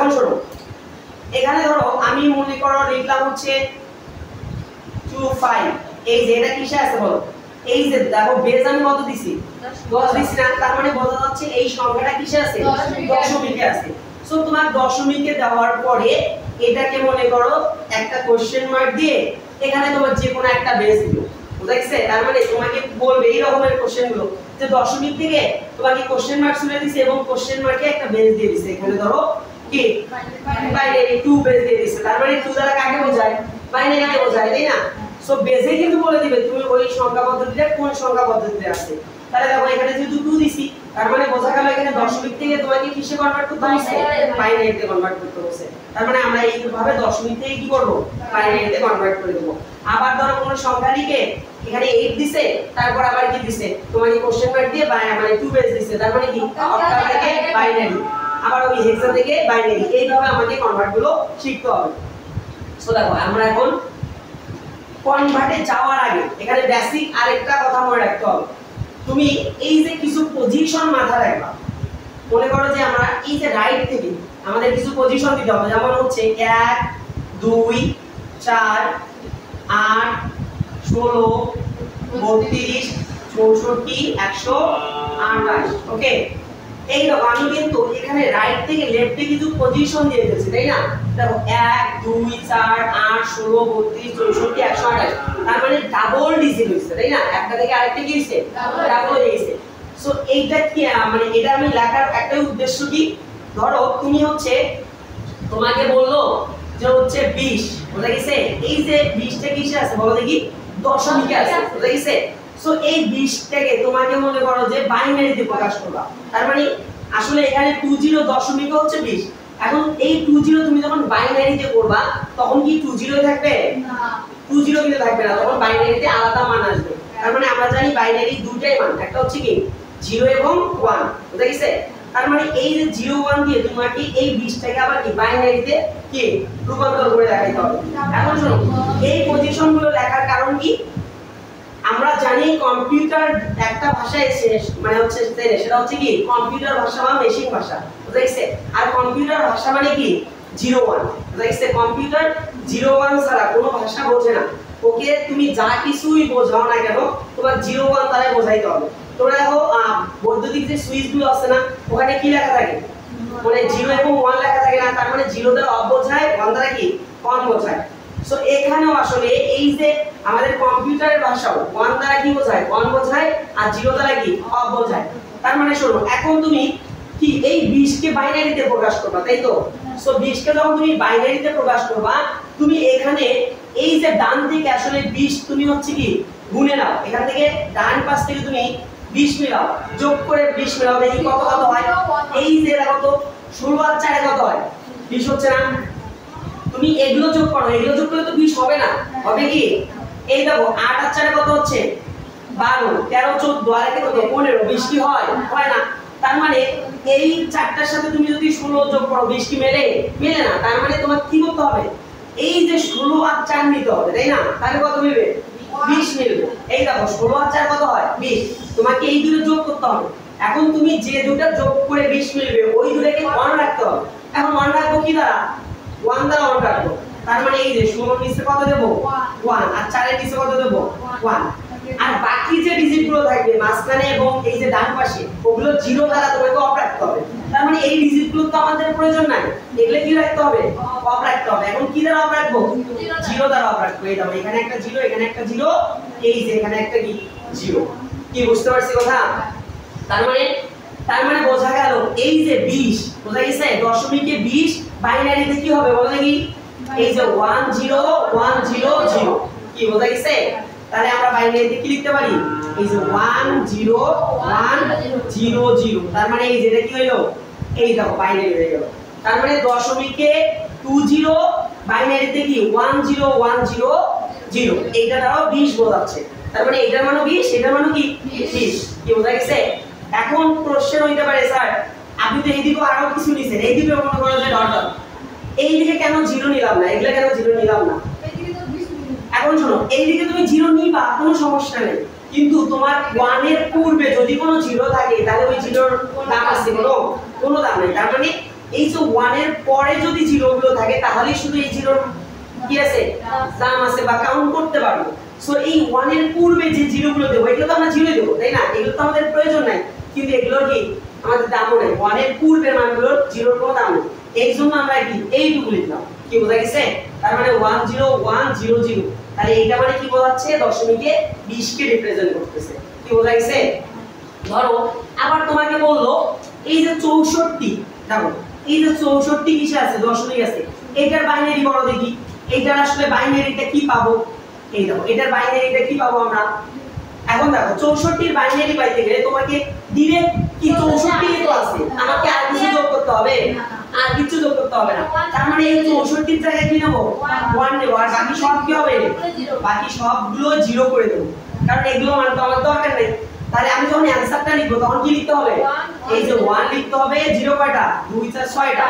এখন শোনো, এখানে ধরো আমি মনে করো লিখলাম হচ্ছে 25, এই যে এটা কিসে আছে বলো, এই যে দেখো বেজ আমি কত দিছি 10 দিছি না, তার মানে বোঝা যাচ্ছে এই সংখ্যাটা কিসে আছে দশমিকে আছে। সো তোমার দশমিকে দেওয়ার পরে এটাকে মনে করো একটা কোশ্চেন মার্ক দিয়ে এখানে তোমার যে কোনো একটা বেজ দিও, বুঝা গেছে? তার মানে তোমাকে বলবে এই রকমের কোশ্চেন গুলো যে দশমিক থেকে তোমাকে কোশ্চেন মার্ক তুলে দিছে এবং কোশ্চেন মার্কে একটা বেজ দিয়ে দিছে, এখানে ধরো কি বাইনারি 2 বেজ দিয়ে দিছে, তার মানে 2 দ্বারা কাকে বোঝায় বাইনারিকে বোঝায়, তাই না? সো বেজে কিন্তু বলে দিবে তুমি ওই সংখ্যা পদ্ধতিতে কোন সংখ্যা পদ্ধতিতে আছে। তাহলে দেখো এখানে যেহেতু 2 দিছি তার মানে বোঝা গেল এখানে দশমিক থেকে তোমাকে কিসে কনভার্ট করতে হবে বাইনারিতে কনভার্ট করতে হবে। তার মানে আমরা এইভাবে দশমিক থেকে কি করব বাইনারিতে কনভার্ট করে দেব। আবার ধরো কোন সংখ্যা লিখে এখানে 8 দিছে তারপর আবার কি দিছে তোমাকে কোশ্চেন মার্ক দিয়ে মানে 2 বেজ দিছে, তার মানে কি অক্টাল থেকে বাইনারি, আবার ওই হেক্সা থেকে বাইনারি, এইভাবে আমাকে কনভার্ট গুলো শিখতে হবে। সো দেখো আমরা এখন কনভার্টে যাওয়ার আগে এখানে বেসিক আরেকটা কথা মনে রাখতে হবে, তুমি এই যে কিছু পজিশন মাথায় রাখবা। মনে করো যে আমরা এই যে রাইট থেকে আমাদের কিছু পজিশন দিতে হবে, যেমন হচ্ছে 1 2 4 8 16 32 64 128, ওকে? এই দেখো আমি কিন্তু এখানে রাইট থেকে লেফটে কিছু পজিশন দিয়ে দিয়েছি, তাই না? দেখো 1 2 4 8 16 32 64 128, তার মানে ডাবল ডিজিট হইছে, তাই না? একটা থেকে আরেকটা কি হইছে ডাবল হইছে। সো এইটা কি মানে এটা আমি লেখার একটা উদ্দেশ্য কি, ধরো তুমি হচ্ছে তোমাকে বললো যে হচ্ছে 20, বুঝা গেছে? এই যে 20 টা কিসে আছে বলো দেখি দশমিকে আছে, বুঝা গেছে? সো এই 20 টাকে তোমাকে মনে করো যে বাইনারিতে প্রকাশ করবা, তার মানে আসলে এখানে 20 দশমিকে হচ্ছে 20। এখন এই 20 তুমি যখন বাইনারিতে করবা তখন কি 20 থাকবে না, 20 কিন্তু থাকবে না, তখন বাইনারিতে আলাদা মান আসবে। তার মানে আমরা জানি বাইনারি দুটাই মান, একটা হচ্ছে কি 0 এবং 1, বুঝা গেছে? তার মানে এই যে 0 1 দিয়ে তোমাকে এই 20 টাকে আবার কি বাইনারিতে কি রূপান্তর করে দেখাইতে হবে। এখন শুনো এই পজিশনগুলো লেখার কারণ কি, আমরা জানি কম্পিউটার একটা ভাষায় মানে হচ্ছে সেটা হচ্ছে কি কম্পিউটার ভাষা বা মেশিন ভাষা, বুঝা গেছে? আর কম্পিউটার ভাষা মানে কি 0 1, বুঝা গেছে? কম্পিউটার 0 1 ছাড়া কোনো ভাষা বোঝে না, ওকে তুমি যা কিছুই বোঝাও না কেন তোমার 0 1 দ্বারা বোঝাইতে হবে। তোমরা দেখো বৈদ্যুতিক যে সুইচ গুলো আছে না ওখানে কি লেখা থাকে মানে 0 এবং 1 লেখা থাকে না, তার মানে 0 দ্বারা অফ বোঝায়, 1 দ্বারা কি অন বোঝায়। সো এখানেও আসলে এই যে আমাদের কম্পিউটারের ভাষাও 1 দ্বারা কি বোঝায় অন বোঝায় আর 0 দ্বারা কি অফ বোঝায়। তার মানে শোনো এখন তুমি কি এই 20 কে বাইনারিতে প্রকাশ করবা, তাই তো? সো 20 কে যখন তুমি বাইনারিতে প্রকাশ করবা তুমি এখানে এই যে ডান দিকে আসলে 20 তুমি হচ্ছে কি গুণে নাও, এখান থেকে ডান পাশ থেকে তুমি 20 মিলাও, যোগ করে 20 মিলাও, দেখি কত কত হয়। এই যে দেখো তো 16 আর 4 কত হয় 20 হচ্ছে না, তুমি এগুলো যোগ করো, এগুলো যোগ করলে তো 20 হবে না, হবে কি এই দেখো 8 আর 4 কত হচ্ছে 12 13 14 আর 1 কত 15, 20 কি হয় হয় না। তার মানে এই চারটার সাথে তুমি যদি 16 যোগ করো 20 কি মেলে মেলে না, তার মানে তোমার কি করতে হবে এই যে 16 আর 4 নিতে হবে, তাই না? তাহলে কত মিলবে 20 মিলবে। এই দেখো 16 আর 4 কত হয় 20, তোমাকে এই দুটো যোগ করতে হবে। এখন তুমি যে দুটো যোগ করে 20 মিলবে ওই দুটোকে 1 রাখতে হবে। এখন 1 রাখবো কি দ্বারা 1 দ্বারা 1 রাখবো, তার মানে এই যে 16 নিচে কত দেব 1 আর 4 এর নিচে কত দেব 1, আর বাকি যে ডিজিট গুলো থাকবে মাঝখানে এবং এই যে ডান পাশে ওগুলো 0 দ্বারা তোমাকে অফ রাখতে হবে। তার মানে এই ডিজিট গুলো তো আমাদের প্রয়োজন নাই, এগুলো কি রাখতে হবে অফ রাখতে হবে। এখন কি দ্বারা অফ রাখবো 0 দ্বারা অফ রাখবো। এই দেখো এখানে একটা 0 এখানে একটা 0, এই যে এখানে একটা কি 0, কি বুঝতে পারছি কথা? তার মানে বোঝা গেল এই যে 20 বোঝা গেছে দশমিকে 20 বাইনারিতে কি হবে বলো দেখি এই যে 1 0 1 0 0, কি বোঝা গেছে? তাহলে আমরা বাইনারিতে কি লিখতে পারি এই যে 1 0 1 0 0, তার মানে এই যে এটা কি হলো এই দেখো বাইনারি হয়ে গেল। তার মানে দশমিকে 20 বাইনারিতে কি 1 0 1 0 0, এইটা দ্বারাও 20 বোঝাচ্ছে। তার মানে এটার মানও 20 এটার মানও কি 20, কি বোঝা গেছে? এখন প্রশ্ন হইতে পারে স্যার আপনি তো এইদিকে আরো কিছু নিছেন, এইদিকে মনে করেন যে ডট ডট, এইদিকে কেন 0 নিলাম না, এগুলা কেন 0 নিলাম না? এখন শোনো এইদিকে তুমি 0 নিবা কোনো সমস্যা নেই, কিন্তু তোমার 1 এর পূর্বে যদি কোনো 0 থাকে তাহলে ওই 0 এর দাম আছে কোনো দাম নেই। তার মানে এই যে 1 এর পরে যদি জিরো গুলো থাকে তাহলে শুধু এই জিরোর কি আছে দাম আছে বা কাউন্ট করতে পারবো। সো এই 1 এর পূর্বে যে জিরো গুলো দেব এগুলো তো আমরা জিরো দেব তাই না, এগুলো তো আমাদের প্রয়োজন নাই, কিন্তু এগুলোর কি আমাদের দামও নেই, 1 এর পূর্বের মানগুলোর জিরোর কোনো দাম নেই, এই জন্য আমরা কি এইটুকু লিখলাম। কি বোঝা গেছে? তার মানে 1 0 1 0 0, তাহলে এইটা মানে কি বোঝাচ্ছে দশমিকে 20 কে রিপ্রেজেন্ট করতেছে। কি বোঝা গেছে? ধরো আবার তোমাকে বললো এই যে 64, দেখো এই যে 64 কিসে আছে দশমিক আছে, এটার বাইনারি বড় দেখি, এটার আসলে বাইনারিটা কি পাবো, এই দেখো এটার বাইনারিটা কি পাবো আমরা। এখন দেখো 64 এর বাইনারি পাইতে গেলে তোমাকে ডাইরেক্ট কি 64 তো আছে, আমাকে আর কিছু যোগ করতে হবে, আর কিছু যোগ করতে হবে না, তার মানে এই 64 এর জায়গায় কি নেব 1 নেব, আর বাকি সব কি হবে বাকি সবগুলো জিরো করে দেব, কারণ এগুলো মান তো আমার দরকার নেই। তাহলে আমি যখন অ্যানসারটা লিখব তখন কি লিখতে হবে, এই যে 1 লিখতে হবে, জিরো কয়টা 2 4 6টা,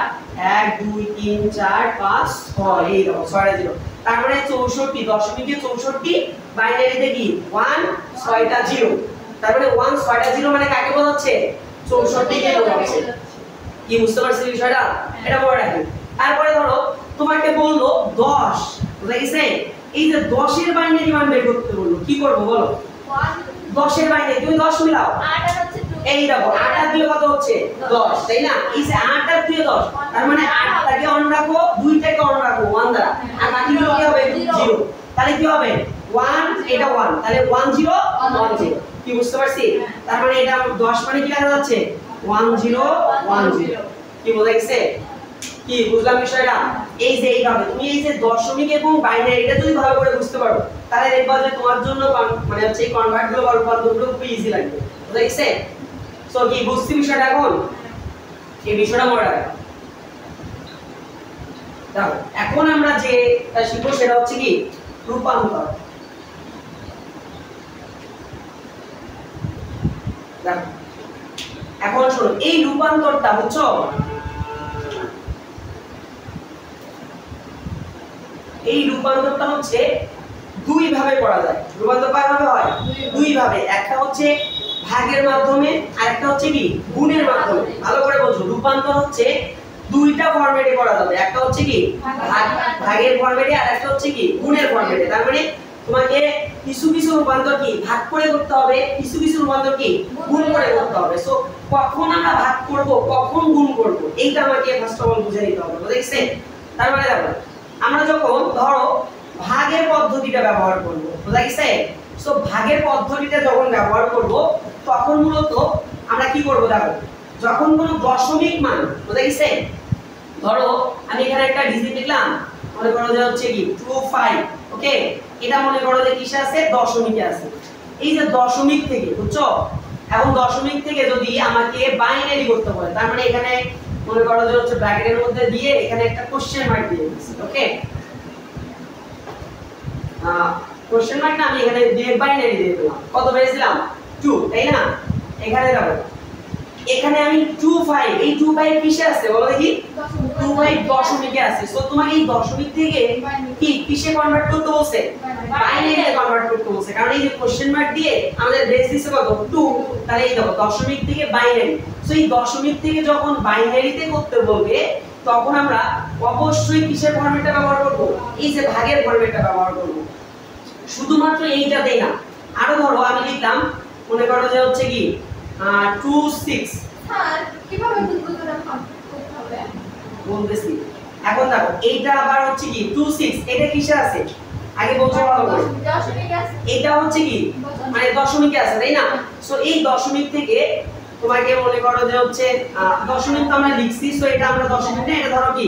1 2 3 4 5 6, এই দেখো 6টা জিরো, তার মানে 64 দশমিকে 64 বাইনারিতে কি 1 6টা জিরো, তার মানে 1 6টা জিরো মানে কাকে বোঝাচ্ছে 64 কে বোঝাচ্ছে। কি বুঝতে পারছিস বিষয়টা? এটা মনে রাখি। তারপরে ধরো তোমাকে বললো 10, বুঝা গেছে, এই যে 10 এর বাইনারি মান বের করতে বললো, কি করব বলো, 10 এর বাইনারি তুমি 10 মিলাও, 8 আর হচ্ছে 2, এই দেখো 8 আর 2 কত হচ্ছে 10, তাই না, এই যে 8 আর 2 10, তার মানে 8 টাকে অন রাখো, 2 টাকে অন রাখো 1 দ্বারা, আর বাকিগুলো কি হবে 0, তাহলে কি হবে 1 এটা 1, তাহলে 1 0 1 0। কি বুঝতে পারছি? তার মানে এটা 10 মানে কি লেখা যাচ্ছে 1 0 1 0। কি বোঝা গেছে? কি বুঝলাম বিষয়টা? এই যে এইভাবে তুমি এই যে দশমিক এবং বাইনারিটা যদি ভালো করে বুঝতে পারো তাহলে দেখবা যে তোমার জন্য মানে হচ্ছে এই কনভার্ট গুলো বা রূপান্তরগুলো খুব ইজি লাগবে। বুঝা গেছে? সো কি বুঝছি বিষয়টা এখন? এই বিষয়টা মনে রাখো। দেখো এখন আমরা যে শিখবো সেটা হচ্ছে কি রূপান্তর। দেখো এখন শোনো এই রূপান্তরটা বুঝছো, এই রূপান্তরটা হচ্ছে দুই ভাবে করা যায়। রূপান্তর কয় ভাবে হয়? দুই ভাবে। একটা হচ্ছে ভাগের মাধ্যমে আর একটা হচ্ছে কি গুণের মাধ্যমে। ভালো করে বোঝো, রূপান্তর হচ্ছে দুইটা ফরম্যাটে করা যাবে, একটা হচ্ছে কি ভাগের ফরম্যাটে আর একটা হচ্ছে কি গুণের ফরম্যাটে। তার মানে তোমাকে কিছু কিছু রূপান্তর কি ভাগ করে করতে হবে, কিছু কিছু রূপান্তর কি গুণ করে করতে হবে। সো কখন আমরা ভাগ করব কখন গুণ করব এইটা আমাকে ফার্স্ট অফ অল বুঝে নিতে হবে। বুঝেছেন? তার মানে দেখো আমরা যখন ধরো ভাগের পদ্ধতিটা ব্যবহার করব, বুঝা গেছে? সো ভাগের পদ্ধতিটা যখন ব্যবহার করব তখন মূলত আমরা কি করব দেখো, যখন কোনো দশমিক মান, বুঝা গেছে, ধরো আমি এখানে একটা ডিজিট লিখলাম, মনে করো যে হচ্ছে কি 25, ওকে, এটা মনে করো যে কিসে আছে দশমিকে আছে। এই যে দশমিক থেকে বুঝছো, এখন দশমিক থেকে যদি আমাকে বাইনারি করতে হয় তার মানে এখানে মনে করো যে হচ্ছে ব্র্যাকেটের মধ্যে দিয়ে এখানে একটা কোশ্চেন মার্ক দিয়ে দিচ্ছি, ওকে, কোশ্চেন মার্ক না আমি এখানে ডিরেক্ট বাইনারি দিয়ে দিলাম, কত পেয়েছিলাম 2, তাই না, এখানে দেখো এখানে আমি 25, এই 25 কিসে আছে বলো দেখি, 25 দশমিকে আছে। সো তোমাকে এই দশমিক থেকে কি কিসে কনভার্ট করতে বলছে, বাইনারিতে কনভার্ট করতে বলছে, কারণ এই যে কোশ্চেন মার্ক দিয়ে আমাদের বেস দিছে কত 2, তাহলে এই দেখো দশমিক থেকে বাইনারি। সো এই দশমিক থেকে যখন বাইনারিতে করতে বলবে তখন আমরা অবশ্যই কিসের ফরম্যাটটা ব্যবহার করব, এই যে ভাগের ফরম্যাটটা ব্যবহার করব। শুধুমাত্র এইটা দেই না, আরো ধরো আমি লিখলাম মনে করো যে হচ্ছে কি 26, স্যার কিভাবে বুঝবো ভাগ করতে হবে বলতেছি। এখন দেখো এইটা আবার হচ্ছে কি 26, এটা কিসে আছে আগে বলছো ভালো করে, দশমিকে আছে, এটা হচ্ছে কি মানে দশমিকে আছে, তাই না। সো এই দশমিক থেকে তোমাকে মনে করো যে হচ্ছে দশমিক তো আমরা লিখছি, সো এটা আমরা দশমিক না, এটা ধরো কি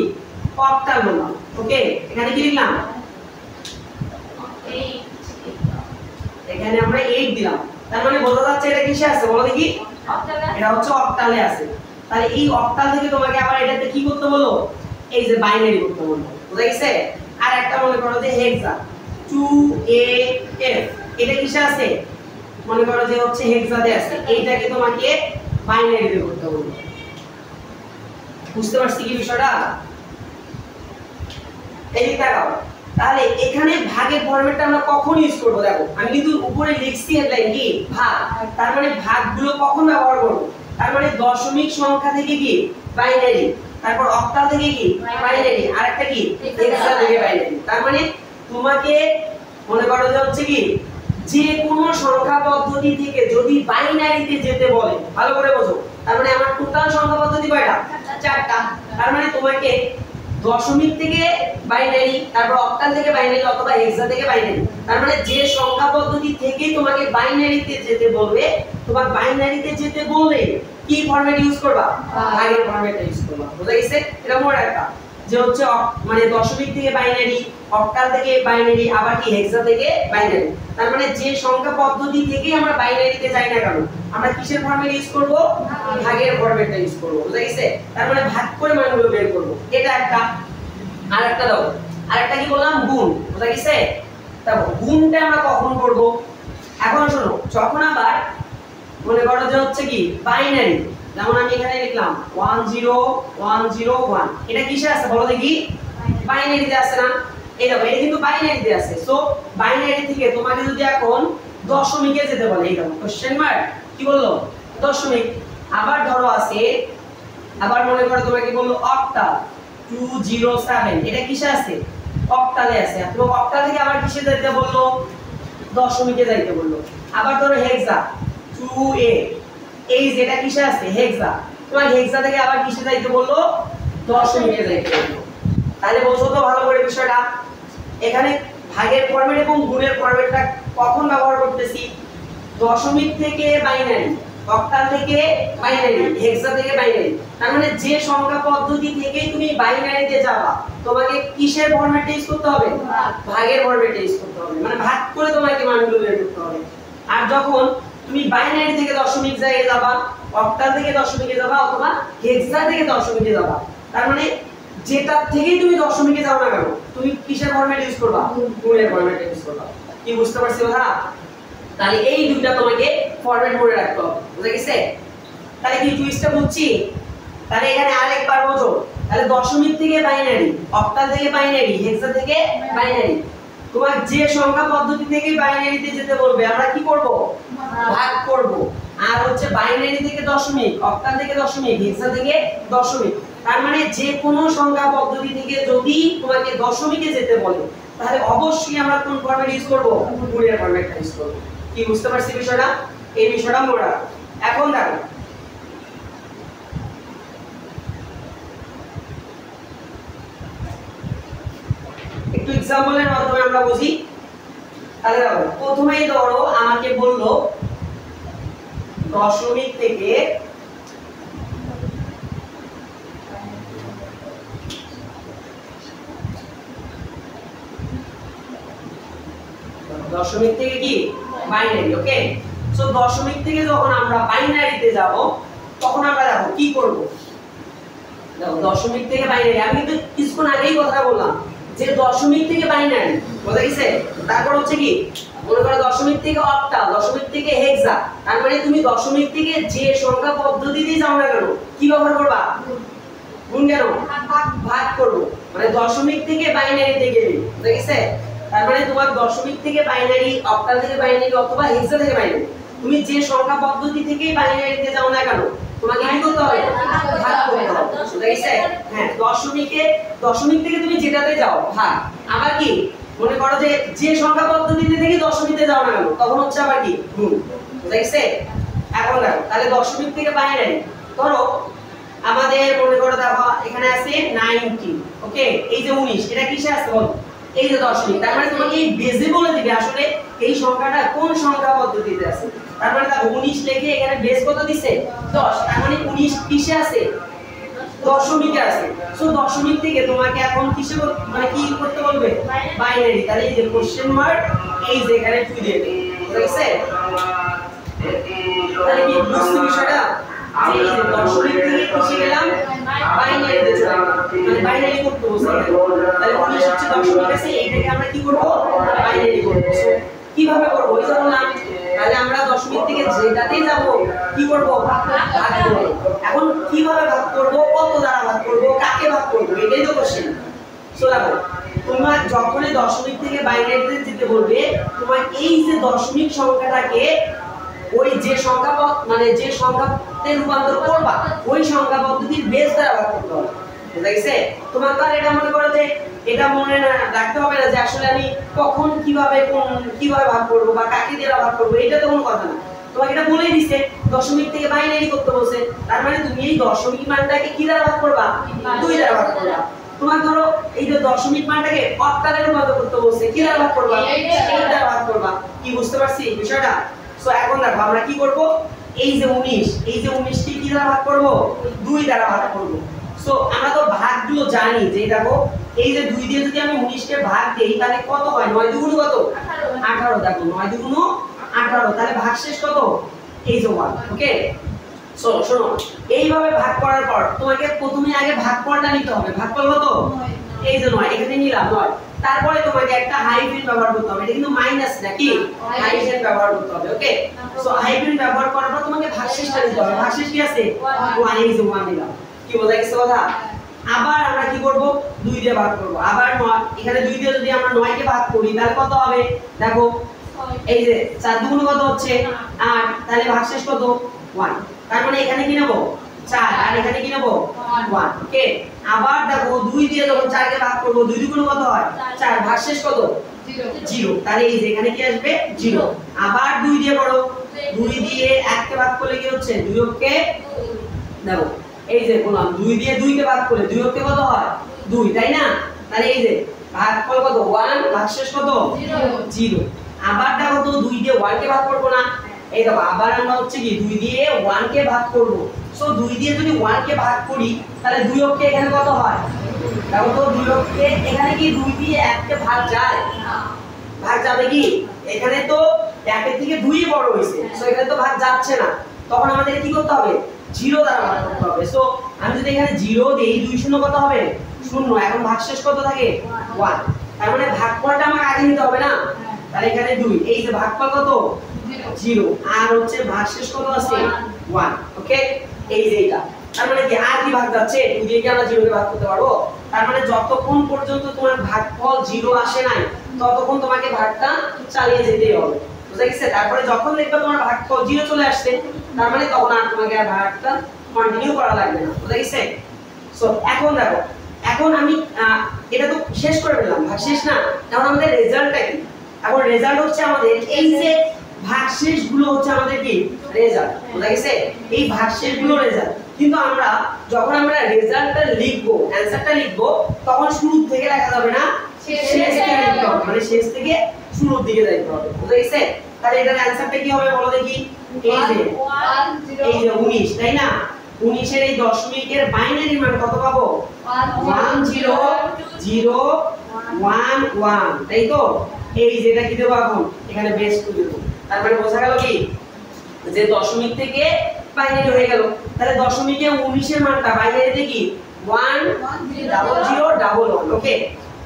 অক্টাল বললাম, ওকে, এখানে কি লিখলাম 8, এখানে আমরা 8 দিলাম, তার মানে বোঝা যাচ্ছে এটা কিসে আছে বলো দেখি, এটা হচ্ছে অক্টালে আছে। তাহলে এই অক্টাল থেকে তোমাকে আবার এটাতে কি করতে বলো, এই যে বাইনারি করতে বলবো, বুঝা গেছে। আর একটা মনে করো যে হেক্সা 2AF, এটা কিসে আছে মনে করো যে হচ্ছে হেক্সাতে আছে, এইটাকে তোমাকে বাইনারিতে করতে বলবো। বুঝতে পারছি কি বিষয়টা? এই দেখাও তাহলে এখানে ভাগের ফরম্যাটটা আমরা কখন ইউজ করব দেখো, আমি কিন্তু উপরে লিখছি হেডলাইন কি ভাগ, তার মানে ভাগগুলো কখন ব্যবহার করব, তার মানে দশমিক সংখ্যা থেকে কি বাইনারি, তারপর অক্টাল থেকে কি বাইনারি, আরেকটা কি হেক্সা থেকে বাইনারি। তার মানে তোমাকে মনে করো যে হচ্ছে কি যে কোনো সংখ্যা পদ্ধতি থেকে যদি বাইনারিতে যেতে বলে, ভালো করে বোঝো, তার মানে আমার টোটাল সংখ্যা পদ্ধতি কয়টা? চারটা। তার মানে তোমাকে দশমিক থেকে বাইনারি, তারপর অক্টাল থেকে বাইনারি অথবা হেক্সা থেকে বাইনারি। তার মানে যে সংখ্যা পদ্ধতি থেকে তোমাকে বাইনারিতে যেতে বলবে, তোমার বাইনারিতে যেতে বললে কি ফরম্যাট ইউজ করবা? ভাগের ফরম্যাটটা ইউজ করবা। বুঝা গেছে? এটা মনে রাখবা যে হচ্ছে মানে দশমিক থেকে বাইনারি, অক্টাল থেকে বাইনারি, আবার কি হেক্সা থেকে বাইনারি। তার মানে যে সংখ্যা পদ্ধতি থেকে আমরা বাইনারিতে যাই না কেন, আমরা কিসের ফরম্যাট ইউজ করব? ভাগের ফরম্যাটটা ইউজ করব। বুঝা গেছে? তার মানে ভাগ করে মানগুলো বের করব, এটা একটা। আরেকটা দাও, আরেকটা কি বললাম? গুণ। বুঝা গেছে? তারপর গুণটা আমরা কখন করব? এখন শোনো, যখন আবার মনে করো যে হচ্ছে কি বাইনারি, যেমন আমি এখানে লিখলাম 10101, এটা কিসে আছে বলো দেখি? বাইনারিতে আছে না? এই দেখো এটা কিন্তু বাইনারিতে আছে। সো বাইনারি থেকে তোমাকে যদি এখন দশমিকে যেতে বলে, এই দেখো কোশ্চেন মার্ক কি বললো? দশমিক। আবার ধরো আছে, আবার মনে করো তোমাকে বললো অক্টাল 207, এটা কিসে আছে? অক্টালে আছে। তো অক্টাল থেকে আবার কিসে যেতে বললো? দশমিকে যাইতে বললো। আবার ধরো হেক্সা 2a, এই যেটা কিসে আছে? হেক্সা। তোমার হেক্সা থেকে আবার কিসে যাইতে বললো? দশমিকে যাইতে বললো। তাহলে বোঝো তো ভালো করে বিষয়টা। এখানে ভাগের ফরম্যাট এবং গুণের ফরম্যাটটা কখন ব্যবহার করতেছি? দশমিক থেকে বাইনারি, অক্টাল থেকে বাইনারি, হেক্সা থেকে বাইনারি। তার মানে যে সংখ্যা পদ্ধতি থেকে তুমি বাইনারিতে যাবা, তোমাকে কিসের ফরম্যাট ইউজ করতে হবে? ভাগের ফরম্যাট ইউজ করতে হবে। মানে ভাগ করে তোমাকে মানগুলো বের করতে হবে। আর যখন তুমি বাইনারি থেকে দশমিক জায়গায় যাবা, অক্টাল থেকে দশমিকে যাবা অথবা হেক্সা থেকে দশমিকে যাবা, তার মানে যেটা থেকে তুমি দশমিকে যাও না কেন, তুমি কিসের ফরম্যাট ইউজ করবা? গুণের ফরম্যাট ইউজ করবা। কি বুঝতে পারছো কথা? তাহলে এই দুইটা তোমাকে ফরম্যাট করে রাখতে হবে। বুঝা গেছে? তাহলে কি টুইস্টটা বুঝছি? তাহলে এখানে আরেকবার বোঝো। তাহলে দশমিক থেকে বাইনারি, অক্টাল থেকে বাইনারি, হেক্সা থেকে বাইনারি। তোমার যে সংখ্যা পদ্ধতি থেকে বাইনারিতে যেতে বলবে, আমরা কি করব? ভাগ করব। আর হচ্ছে বাইনারি থেকে দশমিক, অক্টাল থেকে দশমিক, হেক্সা থেকে দশমিক। তার মানে যে কোনো সংখ্যা পদ্ধতি থেকে যদি তোমাকে দশমিকে যেতে বলে, তাহলে অবশ্যই আমরা কোন ফরম্যাট ইউজ করব? গুণের ফরম্যাটটা ইউজ করব। কি বুঝতে পারছি বিষয়টা? এই বিষয়টা মনে রাখো। এখন দেখো, একটু এক্সাম্পলের মাধ্যমে আমরা বুঝি। তাহলে দেখো, প্রথমেই ধরো আমাকে বললো দশমিক থেকে কি বাইনারি। ওকে, সো দশমিক থেকে যখন আমরা বাইনারিতে যাব, তখন আমরা দেখো কি করব। দেখো দশমিক থেকে বাইনারি, আমি কিন্তু কিছুক্ষণ আগেই কথা বললাম যে দশমিক থেকে বাইনারি, বুঝা গেছে? তারপর হচ্ছে কি মনে করো দশমিক থেকে অক্টাল, দশমিক থেকে হেক্সা। তার মানে তুমি দশমিক থেকে যে সংখ্যা পদ্ধতিতে যাও না কেন, কি ব্যবহার করবা? গুণ। কেন? ভাগ করব। মানে দশমিক থেকে বাইনারিতে গেলে, বুঝা গেছে? তার মানে তোমার দশমিক থেকে বাইনারি, অক্টাল থেকে বাইনারি অথবা হেক্সা থেকে বাইনারি, তুমি যে সংখ্যা পদ্ধতি থেকে বাইনারিতে যাও না কেন, তোমাকে কি করতে হবে? ভাগ করতে হবে। বুঝা গেছে? হ্যাঁ, দশমিক থেকে তুমি যেটাতে যাও ভাগ। আবার কি মনে করো যে যে সংখ্যা পদ্ধতিতে থেকে দশমিকে যাও না কেন, তখন হচ্ছে আবার কি গুণ। বুঝা গেছে? এখন দেখো, তাহলে দশমিক থেকে বাইনারি ধরো আমাদের মনে করো দেখো এখানে আছে 90। ওকে, এই যে 19, এটা কিসে আছে বলো? এই যে দশমিক। তার মানে তোমাকে এই বেজে বলে দিবে আসলে এই সংখ্যাটা কোন সংখ্যা পদ্ধতিতে আছে। তার মানে দেখো 19 লিখে এখানে বেজ কত দিছে? 10। তার মানে 19 কিসে আছে? দশমিকে আছে। সো দশমিক থেকে তোমাকে এখন কিসে মানে কি করতে বলবে? বাইনারি। তাহলে এই যে কোশ্চেন মার্ক, এই যে এখানে 2 দিয়ে দেবে। বুঝা গেছে? তাহলে কি বুঝছো বিষয়টা? যে এই যে দশমিক থেকে কিসে গেলাম? বাইনারিতে চলে গেলাম। মানে বাইনারি করতে বলছে। তাহলে 19 হচ্ছে দশমিক আছে, এইটাকে আমরা কি করব? বাইনারি করব। সো কিভাবে করব? এই যে বললাম, তাহলে আমরা দশমিক থেকে যেটাতেই যাব কি করব? ভাগ করব। এখন কিভাবে ভাগ করব? কত দ্বারা ভাগ করব? কাকে ভাগ করব? এটাই তো কোশ্চেন। সো দেখো, তোমার যখনই দশমিক থেকে বাইনারিতে যেতে বলবে, তোমার এই যে দশমিক সংখ্যাটাকে ওই যে সংখ্যা মানে যে সংখ্যাতে রূপান্তর করবা, ওই সংখ্যা পদ্ধতির বেস দ্বারা ভাগ করতে হবে। বুঝা গেছে? তোমার তো আর এটা মনে করো যে এটা মনে না রাখতে হবে না যে আসলে আমি কখন কিভাবে ভাগ করব বা কাকে দিয়ে ভাগ করব, এটা তো কোনো কথা না। তোমাকে এটা বলেই দিছে দশমিক থেকে বাইনারি করতে বলছে, তার মানে তুমি এই দশমিক মানটাকে কি দ্বারা ভাগ করবা? 2 দ্বারা ভাগ করবা। তোমার ধরো এই যে দশমিক মানটাকে অক্টালে রূপান্তর করতে বলছে, কি দ্বারা ভাগ করবা? 8 দ্বারা ভাগ করবা। কি বুঝতে পারছি বিষয়টা? সো এখন দেখো আমরা কি করব, এই যে 19 কে কি দ্বারা ভাগ করব? 2 দ্বারা ভাগ করব। সো আমরা তো ভাগগুলো জানি যে দেখো এই যে 2 দিয়ে যদি আমি 19 কে ভাগ দেই তাহলে কত হয়? 9 দুগুণ কত? 18। দেখো 9 দুগুণ 18, তাহলে ভাগশেষ কত? এই যে 1। ওকে, সো শোনো, এইভাবে ভাগ করার পর তোমাকে প্রথমে আগে ভাগফলটা নিতে হবে। ভাগফল কত? এই যে 9, এখানে নিলাম 9। তারপরে তোমাকে একটা হাইফেন ব্যবহার করতে হবে। এটা কিন্তু মাইনাস না, কি হাইফেন ব্যবহার করতে হবে। ওকে, সো হাইফেন ব্যবহার করার পর তোমাকে ভাগশেষটা নিতে হবে। ভাগশেষ কি আছে? 1। এই যে 1 নিলাম। কি বোঝা গেছে কথা? আবার আমরা কি করব? 2 দিয়ে ভাগ করব। আবার 9, এখানে 2 দিয়ে যদি আমরা 9 কে ভাগ করি তাহলে কত হবে? দেখো এই যে 4 দুগুণ কত হচ্ছে? 8, তাহলে ভাগশেষ কত? 1। তার মানে এখানে কি নেব? 4, আর এখানে কি নেব? 1। ওকে, আবার দেখো 2 দিয়ে যখন 4 কে ভাগ করব 2 দুগুণ কত হয়? 4, ভাগশেষ কত? 0। তাহলে এই যে এখানে কি আসবে? 0। আবার 2 দিয়ে করো, 2 দিয়ে 1 কে ভাগ করলে কি হচ্ছে? 2 কে দেখো এই যে বললাম 2 দিয়ে 2 কে ভাগ করলে 2 কে কত হয়? 2, তাই না? তাহলে এই যে ভাগফল কত? 1, ভাগশেষ কত? 0। আবার দেখো তো 2 দিয়ে 1 কে ভাগ করব না, এই দেখো আবার আমরা হচ্ছে কি 2 দিয়ে 1 কে ভাগ করব। সো 2 দিয়ে যদি 1 কে ভাগ করি তাহলে 2 কে এখানে কত হয়? দেখো তো 2 কে এখানে কি 2 দিয়ে 1 কে ভাগ যায়? ভাগ যাবে কি? এখানে তো 1 এর থেকে 2 বড় হইছে, সো এখানে তো ভাগ যাচ্ছে না। তখন আমাদের কি করতে হবে? 0 দ্বারা ভাগ করতে হবে। সো আমি যদি এখানে 0 দেই 2 শূন্য কত হবে? 0। এখন ভাগশেষ কত থাকে? 1। তার মানে ভাগফলটা আমার আগে নিতে হবে না? তাহলে এখানে 2, এই যে ভাগফল কত? 0, আর হচ্ছে ভাগশেষ কত আছে? 1। ওকে, এই যে এটা তার মানে কি আর কি ভাগ যাচ্ছে? 2 দিয়ে কি আমরা 0 কে ভাগ করতে পারবো? তার মানে যতক্ষণ পর্যন্ত তোমার ভাগফল 0 আসে নাই ততক্ষণ তোমাকে ভাগটা চালিয়ে যেতেই হবে। বুঝা গেছে? তারপরে যখন দেখবে তোমার ভাগফল 0 চলে আসছে তার মানে তখন আর তোমাকে আর ভাগটা কন্টিনিউ করা লাগবে না। বুঝা গেছে? সো এখন দেখো, এখন আমি এটা তো শেষ করে ফেললাম, ভাগ শেষ না? এখন আমাদের রেজাল্টটা কি? এখন রেজাল্ট হচ্ছে আমাদের এই যে ভাগশেষ গুলো হচ্ছে আমাদের কি রেজাল্ট। বুঝা গেছে? এই ভাগশেষ গুলো রেজাল্ট। কিন্তু আমরা যখন আমরা রেজাল্টটা লিখবো, অ্যানসারটা লিখবো, তখন শুরু থেকে লেখা যাবে না, শেষ থেকে লিখতে হবে। মানে শেষ থেকে শুরুর দিকে যাইতে হবে। বুঝা গেছে? তাহলে এটার অ্যানসারটা কি হবে বলো দেখি? এই যে 19, তাই না? 19 এর এই দশমিকের বাইনারি মান কত পাবো? 1001, তাই তো? এই যেটা কি দেব এখন? এখানে বেস করে দেব। তার মানে বোঝা গেল কি যে দশমিক থেকে বাইনারি হয়ে গেল। তাহলে দশমিকে 19 এর মানটা বাইনারিতে কি 10011। ওকে,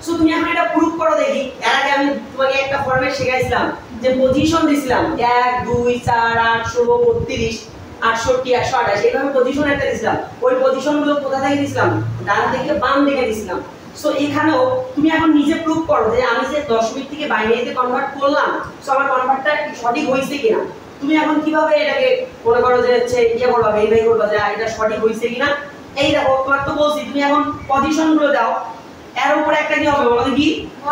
সো তুমি এখন এটা প্রুফ করো দেখি। এর আগে আমি তোমাকে একটা ফরম্যাট শেখাইছিলাম যে পজিশন দিছিলাম 1 2 4 8 16 32 68 128, এইভাবে পজিশন একটা দিছিলাম। ওই পজিশনগুলো কোথা থেকে দিছিলাম? ডান থেকে বাম দিকে দিছিলাম। সো এখানেও তুমি এখন নিজে প্রুফ করো যে আমি যে দশমিক থেকে বাইনারিতে কনভার্ট করলাম, সো আমার কনভার্টটা সঠিক হইছে কিনা। তুমি এখন কিভাবে এটাকে মনে করো যে হচ্ছে করবা, ভেরিফাই করবা যে এটা সঠিক হইছে কিনা। এই দেখো তোমার তো বলছি তুমি এখন পজিশনগুলো দাও। এর উপরে একটা কি হবে বলো দেখি?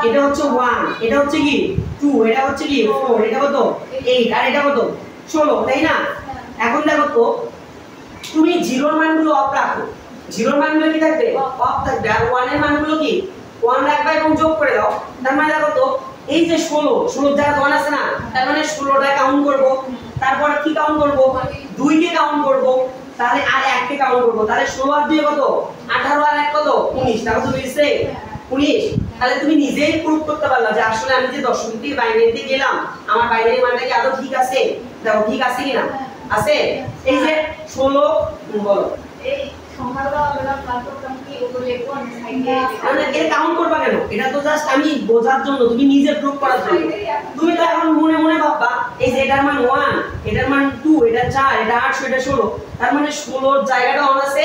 এটা হচ্ছে 1, এটা হচ্ছে কি 2, এটা হচ্ছে কি 4, এটা কত 8, আর এটা কত 16, তাই না? এখন দেখো তো তুমি 0 এর মানগুলো অফ রাখো। 0 এর মানগুলো কি থাকবে? অফ থাকবে। আর 1 এর মানগুলো কি 1 রাখবে এবং যোগ করে দাও। তার মানে দেখো তো এই যে 16 জায়গায় 1 আছে না, তার মানে 16টা কাউন্ট করব। তারপর কি কাউন্ট করব? 2 কে কাউন্ট করব, তাহলে আর 1 কে কাউন্ট করব। তাহলে 16 আর 2 কত? 18, আর 1 কত? 19। তাহলে তো মিলছে 19। তাহলে তুমি নিজেই প্রুফ করতে পারলা যে আসলে আমি যে দশমিক থেকে বাইনারিতে গেলাম আমার বাইনারি মানটা কি আদৌ ঠিক আছে? দেখো ঠিক আছে কিনা? আছে। এই যে 16 বলো এই সংখ্যাগুলো আমরা প্লাসটা কি উপরে কোন সাইডে মানে এর কাউন্ট করবা কেন? এটা তো জাস্ট আমি বোঝার জন্য, তুমি নিজে প্রুফ করার জন্য। তুমি তো এখন মনে মনে ভাববা এই যে এটার মান 1, এটার মান 2, এটা 4, এটা 8, এটা 16। তার মানে 16 এর জায়গাটা অন আছে,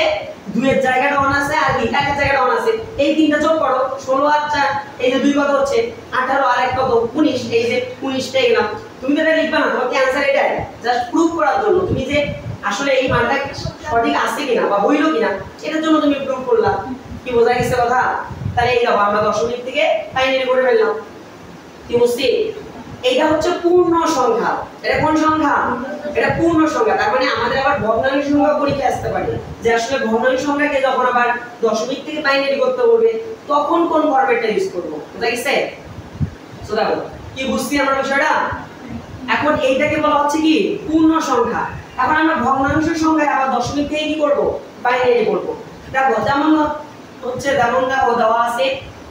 2 এর জায়গাটা অন আছে, আর 1 এর জায়গাটা অন আছে। এই তিনটা যোগ করো, 16 আর 4, এই যে 2 কত হচ্ছে? 18, আর 1 কত? 19। এই যে 19 পেয়ে গেলাম। তুমি তো এটা লিখবা না, তোমার অ্যানসার এটাই, জাস্ট প্রুফ করার জন্য। তুমি যে আসলে এই মানটা সঠিক আছে কিনা বা হইলো কিনা এটার জন্য তুমি প্রুফ করলা। কি বোঝা গেছে কথা? তাহলে এই দেখো আমরা দশমিক থেকে বাইনারি করে ফেললাম। কি বুঝছি? এইটা হচ্ছে পূর্ণ সংখ্যা। এটা কোন সংখ্যা? এটা পূর্ণ সংখ্যা। তার মানে আমাদের আবার ভগ্নাংশ সংখ্যা পরীক্ষা আসতে পারে যে আসলে ভগ্নাংশ সংখ্যাকে যখন আবার দশমিক থেকে বাইনারি করতে বলবে তখন কোন ফরম্যাটটা ইউজ করব। বুঝা গেছে? সো দেখো কি বুঝছি আমরা বিষয়টা? এখন এইটাকে বলা হচ্ছে কি পূর্ণ সংখ্যা। এখন আমরা ভগ্নাংশ সংখ্যায় আবার দশমিক থেকে কি করব? বাইনারি করব। দেখো যেমন হচ্ছে যেমন দেখো দেওয়া আছে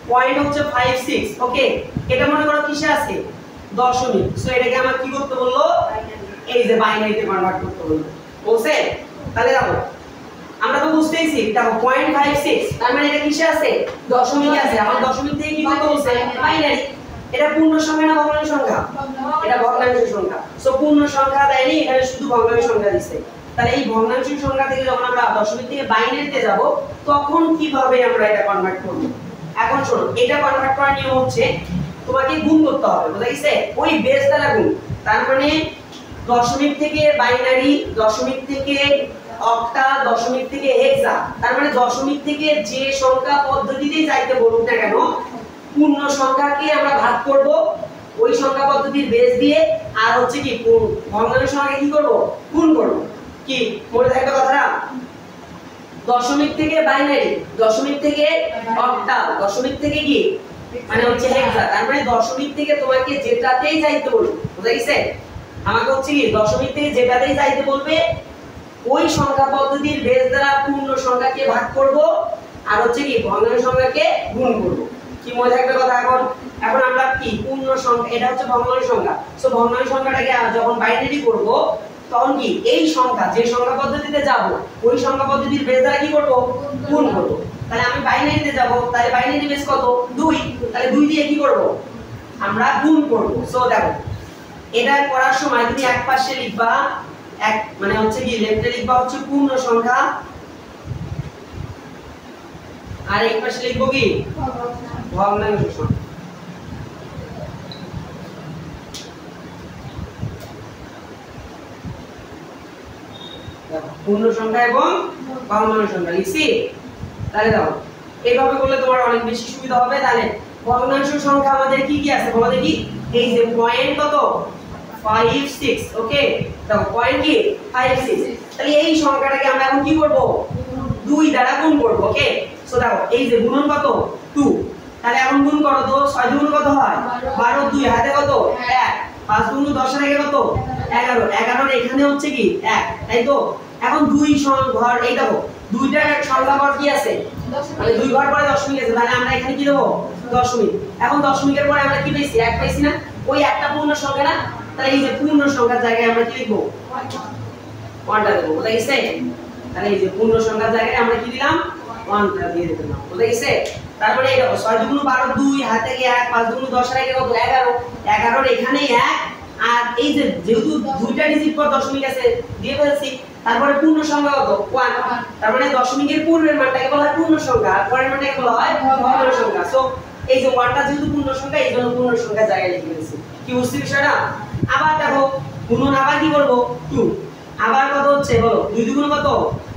পয়েন্ট হচ্ছে 56 ওকে, এটা মনে করো কিসে আছে? দশমিক। সো এটাকে আমরা কি করতে বললো? এই যে বাইনারিতে কনভার্ট করতে বললো। বুঝছে? তাহলে দেখো আমরা তো বুঝতেইছি দেখো 0.56 তার মানে এটা কিসে আছে? দশমিকে আছে। এখন দশমিক থেকে কি করতে বলছে? বাইনারি। এটা পূর্ণ সংখ্যা না ভগ্নাংশ সংখ্যা? এটা ভগ্নাংশ সংখ্যা। সো পূর্ণ সংখ্যা দেয়নি, এখানে শুধু ভগ্নাংশ সংখ্যা দিছে। তাহলে এই ভগ্নাংশ সংখ্যা থেকে যখন আমরা দশমিক থেকে বাইনারিতে যাব তখন কিভাবে আমরা এটা কনভার্ট করব? এখন শোনো, এটা কনভার্ট করার নিয়ম হচ্ছে তোমাকে গুণ করতে হবে। বুঝা গেছে? ওই বেস দ্বারা গুণ। তার মানে দশমিক থেকে বাইনারি, দশমিক থেকে অক্টা, দশমিক থেকে হেক্সা, তার মানে দশমিক থেকে যে সংখ্যা পদ্ধতিতেই যাইতে বলুক না কেন পূর্ণ সংখ্যাকে আমরা ভাগ করব ওই সংখ্যা পদ্ধতির বেস দিয়ে, আর হচ্ছে কি ভগ্নাংশ সংখ্যাকে কি করব? গুণ করব। কি মনে থাকবে কথাটা? দশমিক থেকে বাইনারি, দশমিক থেকে অক্টা, দশমিক থেকে কি মানে হচ্ছে হেক্সা, তার মানে দশমিক থেকে তোমাকে যেটাতেই যাইতে বলবে। বুঝা গেছে? আমাকে হচ্ছে কি দশমিক থেকে যেটাতেই যাইতে বলবে ওই সংখ্যা পদ্ধতির বেস দ্বারা পূর্ণ সংখ্যাকে ভাগ করব আর হচ্ছে কি ভগ্নাংশ সংখ্যাকে গুণ করব। কি মনে থাকবে কথা? এখন এখন আমরা কি পূর্ণ সংখ্যা, এটা হচ্ছে ভগ্নাংশ সংখ্যা। সো ভগ্নাংশ সংখ্যাটাকে যখন বাইনারি করব তখন কি এই সংখ্যা যে সংখ্যা পদ্ধতিতে যাব ওই সংখ্যা পদ্ধতির বেস দ্বারা কি করব? গুণ করব। তাহলে আমি বাইনারিতে যাব, তাহলে বাইনারি বেস কত? 2। তাহলে 2 দিয়ে কি করব? আমরা গুণ করব। সো দেখো এটা করার সময় তুমি এক পাশে লিখবা এক মানে হচ্ছে কি লেফটে লিখবা হচ্ছে পূর্ণ সংখ্যা আর এক পাশে লিখবো কি ভগ্নাংশ সংখ্যা। পূর্ণ সংখ্যা এবং ভগ্নাংশ সংখ্যা লিখছি। তাহলে দাও এইভাবে করলে তোমার অনেক বেশি সুবিধা হবে। তাহলে ভগ্নাংশ সংখ্যা আমাদের কি কি আছে বলো দেখি? এই যে পয়েন্ট কত? 56 ওকে, দেখো পয়েন্ট কি 56। তাহলে এই সংখ্যাটাকে আমরা এখন কি করব? 2 দ্বারা গুণ করব ওকে। সো দেখো এই যে গুণন কত? 2। তাহলে এখন গুণ করো তো 6 গুণ কত হয়? 12, 2 হাতে কত? 1, 5 গুণ 10 এর আগে কত? 11, 11 এখানে হচ্ছে কি 1, তাই তো? এখন 2 ঘর এই দেখো দুইটার সংখ্যা ঘর কি আছে? মানে 2 ঘর পরে দশমিক আছে, তাহলে আমরা এখানে কি দেব? দশমিক। এখন দশমিকের পরে আমরা কি পেয়েছি? 1 পাইছি না? ওই একটা পূর্ণ সংখ্যা না? তাহলে এই যে পূর্ণ সংখ্যার জায়গায় আমরা কি লিখব? 1টা দেব। বুঝা গেছে? তাহলে এই যে পূর্ণ সংখ্যার জায়গায় আমরা কি দিলাম? 1টা দিয়ে দিলাম। বুঝা গেছে? তারপরে এই দেখো 6 গুণ 12, 2 হাতে গিয়ে 1, 5 গুণ 10 এর আগে কত? 11, 11 এখানে 1 আর এই যে যেহেতু দুইটা ডিজিট পর দশমিক আছে দিয়ে ফেলছি, তারপরে পূর্ণ সংখ্যা কত? 1। তার মানে দশমিকের পূর্বের মানটাকে বলা হয় পূর্ণ সংখ্যা আর পরের মানটাকে বলা হয় ভগ্নাংশ সংখ্যা। সো এই যে 1টা যেহেতু পূর্ণ সংখ্যা এই জন্য পূর্ণ সংখ্যা জায়গায় লিখে দিয়েছি। কি বুঝছিস বিষয়টা? আবার দেখো গুণন আবার কি করব? 2। আবার কত হচ্ছে বলো? 2 দুগুণ কত?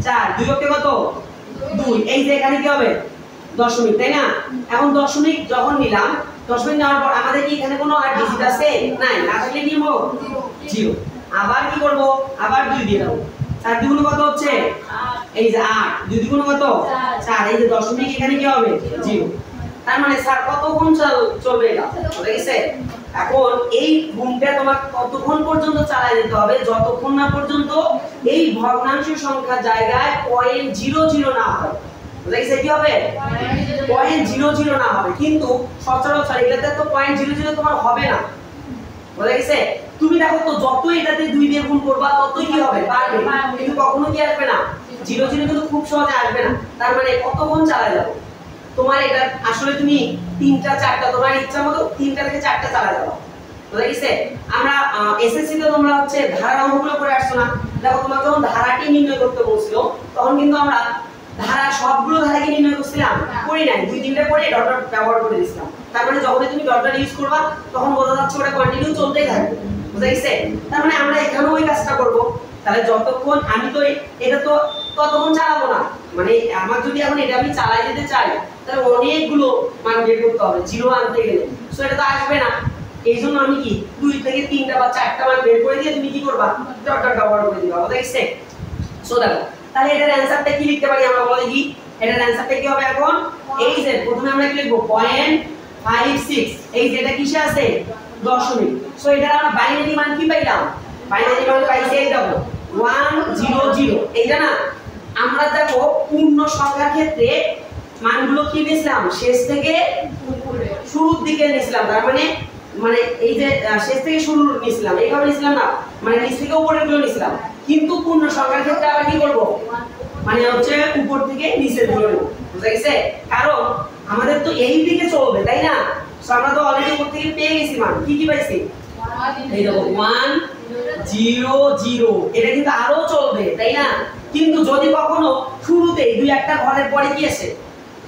4, 2 অক্ষে কত? 2। এই যে এখানে কি হবে? দশমিক, তাই না? এখন দশমিক যখন নিলাম, দশমিক নেওয়ার পর আমাদের কি এখানে কোনো আর ডিজিট আছে? নাই, না থাকলে কি হবে? 0। আবার কি করব? আবার 2 দিয়ে দাও। 4 দুগুণ কত হচ্ছে? এই যে 8, 2 দুগুণ কত? 4। এই যে দশমিক এখানে কি হবে? 0। তার মানে স্যার কতক্ষণ চলবে এটা? বুঝা গেছে? এখন এই গুণটা তোমাকে কতক্ষণ পর্যন্ত চালিয়ে যেতে হবে? যতক্ষণ না পর্যন্ত এই ভগ্নাংশ সংখ্যার জায়গায় 0.00 না হয়। বুঝা গেছে? কি হবে? 0.00 না হবে। কিন্তু সচরাচর এটাতে তো 0.00 তোমার হবে না। বুঝা গেছে? তুমি দেখো তো যতই এটাতে 2 দিয়ে গুণ করবা ততই কি হবে? বাড়বে। কিন্তু কখনো কি আসবে না? 0 কিন্তু খুব সহজে আসবে না। তার মানে কতক্ষণ চালায় যাবে? তোমার এটা আসলে তুমি 3টা 4টা তোমার ইচ্ছা মতো 3টা থেকে 4টা চালায় যাবে। বুঝা গেছে? আমরা এসএসসি তে তোমরা হচ্ছে ধারার অঙ্কগুলো করে আসছো না? দেখো তোমাকে যখন ধারাটি নির্ণয় করতে বলছিল তখন কিন্তু আমরা ধারা সবগুলো ধারা কি নির্ণয় করছিলাম? করি নাই, 2-3টা করে ডট ডট ব্যবহার করে দিয়েছিলাম। তার মানে যখনই তুমি ডট ডট ইউজ করবা তখন বোঝা যাচ্ছে ওটা কন্টিনিউ চলতেই থাকবে। বুঝা গেছে? তার মানে আমরা এখানেও ওই কাজটা করব। তাহলে যতক্ষণ আমি তো এটা তো ততক্ষণ চালাবো না। মানে আমার যদি এখন এটা আমি চালাই যেতে চাই তাহলে অনেকগুলো মান বের করতে হবে 0 আনতে গেলে, সো এটা তো আসবে না। এই জন্য আমি কি 2 থেকে 3টা বা 4টা মান বের করে দিয়ে তুমি কি করবা, ডট ডট ব্যবহার করে দিবা। বুঝা গেছে? সো দেখো তাহলে এটার অ্যানসারটা কি লিখতে পারি আমরা, বলে দেখি এটার অ্যানসারটা কি হবে এখন। এই যে প্রথমে আমরা কি লিখবো 0.56, এই যে এটা কিসে আছে, দশমিক। সো এটার আমরা বাইনারি মান কি পাইলাম, বাইনারি মান পাইছি এই দেখো 100। এইটা না আমরা দেখো পূর্ণ সংখ্যার ক্ষেত্রে মানগুলো কি নিছিলাম, শেষ থেকে শুরুর দিকে নিছিলাম। তার মানে মানে এই যে শেষ থেকে শুরু নিছিলাম, এইভাবে নিছিলাম না, মানে নিচ থেকে উপরের গুলো নিছিলাম। কিন্তু পূর্ণ সংখ্যার ক্ষেত্রে আবার কি করব, মানে হচ্ছে উপর থেকে নিচের গুলো নেব। বুঝা গেছে? কারণ আমাদের তো এই দিকে চলবে, তাই না? সো আমরা তো অলরেডি উপর থেকে পেয়ে গেছি মান, কি কি পাইছি, এই দেখো 100। এটা কিন্তু আরো চলবে, তাই না? কিন্তু যদি কখনো শুরুতে দুই একটা ঘরের পরে কি আসে